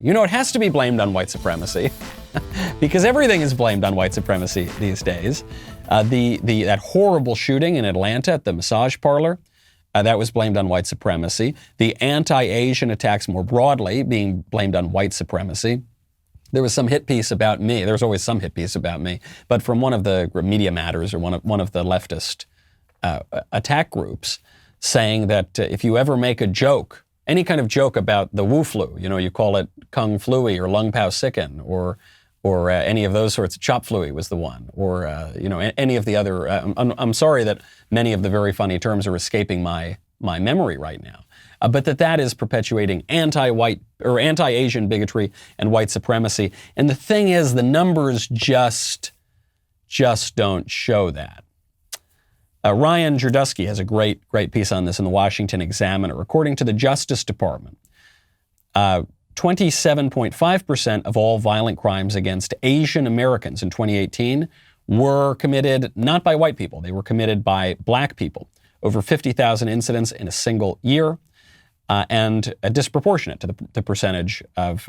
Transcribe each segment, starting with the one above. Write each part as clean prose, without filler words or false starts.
You know, it has to be blamed on white supremacy because everything is blamed on white supremacy these days. That horrible shooting in Atlanta at the massage parlor, that was blamed on white supremacy. The anti-Asian attacks more broadly being blamed on white supremacy. There was some hit piece about me. There's always some hit piece about me, but from one of the Media Matters or one of the leftist attack groups, saying that if you ever make a joke, any kind of joke about the Wu flu, you know, you call it Kung Flui or Lung Pao Sicken or any of those sorts. Chop Flui was the one, or any of the other. I'm sorry that many of the very funny terms are escaping my memory right now, but that is perpetuating anti-white or anti-Asian bigotry and white supremacy. And the thing is, the numbers just don't show that. Ryan Jerdusky has a great piece on this in the Washington Examiner. According to the Justice Department, 27.5% of all violent crimes against Asian Americans in 2018 were committed not by white people. They were committed by black people. Over 50,000 incidents in a single year, and disproportionate to the percentage of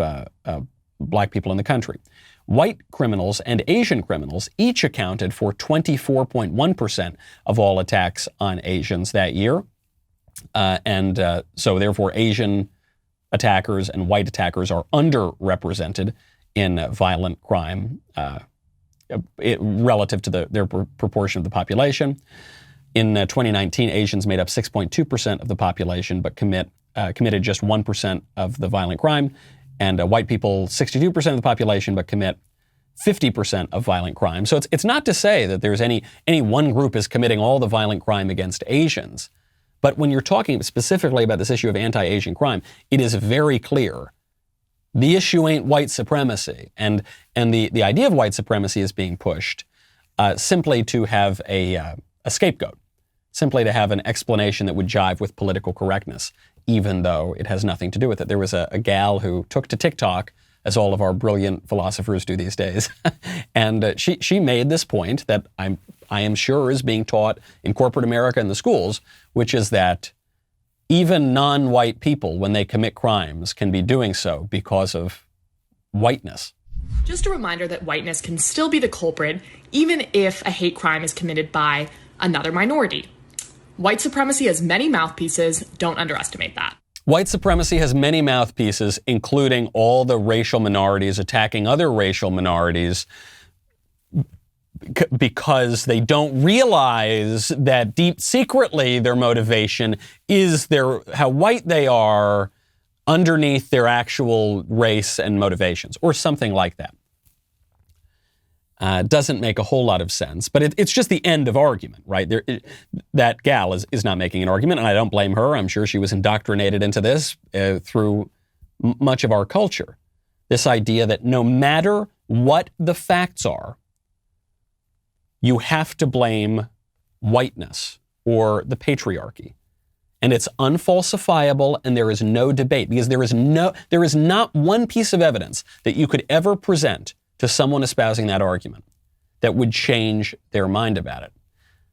black people in the country. White criminals and Asian criminals each accounted for 24.1% of all attacks on Asians that year. So therefore, Asian attackers and white attackers are underrepresented in violent crime relative to their proportion of the population. In 2019, Asians made up 6.2% of the population, but committed just 1% of the violent crime. And white people, 62% of the population, but commit 50% of violent crime. So it's not to say that there's any one group is committing all the violent crime against Asians. But when you're talking specifically about this issue of anti-Asian crime, it is very clear. The issue ain't white supremacy. And the idea of white supremacy is being pushed simply to have a scapegoat, simply to have an explanation that would jive with political correctness, even though it has nothing to do with it. There was a gal who took to TikTok, as all of our brilliant philosophers do these days, and she made this point that I am sure is being taught in corporate America in the schools, which is that even non-white people, when they commit crimes, can be doing so because of whiteness. Just a reminder that whiteness can still be the culprit, even if a hate crime is committed by another minority. White supremacy has many mouthpieces. Don't underestimate that. White supremacy has many mouthpieces, including all the racial minorities attacking other racial minorities because they don't realize that deep secretly their motivation is how white they are underneath their actual race and motivations, or something like that. Doesn't make a whole lot of sense, but it's just the end of argument, right? That gal is not making an argument, and I don't blame her. I'm sure she was indoctrinated into this through much of our culture. This idea that no matter what the facts are, you have to blame whiteness or the patriarchy. And it's unfalsifiable, and there is no debate, because there is not one piece of evidence that you could ever present to someone espousing that argument that would change their mind about it.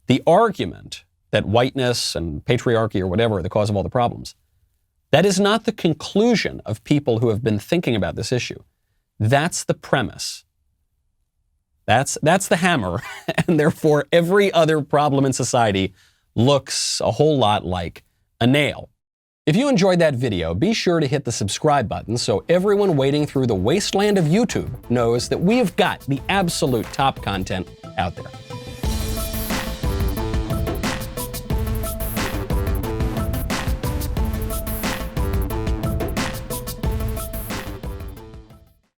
The argument that whiteness and patriarchy or whatever are the cause of all the problems, that is not the conclusion of people who have been thinking about this issue. That's the premise. That's the hammer, and therefore every other problem in society looks a whole lot like a nail. If you enjoyed that video, be sure to hit the subscribe button so everyone wading through the wasteland of YouTube knows that we have got the absolute top content out there.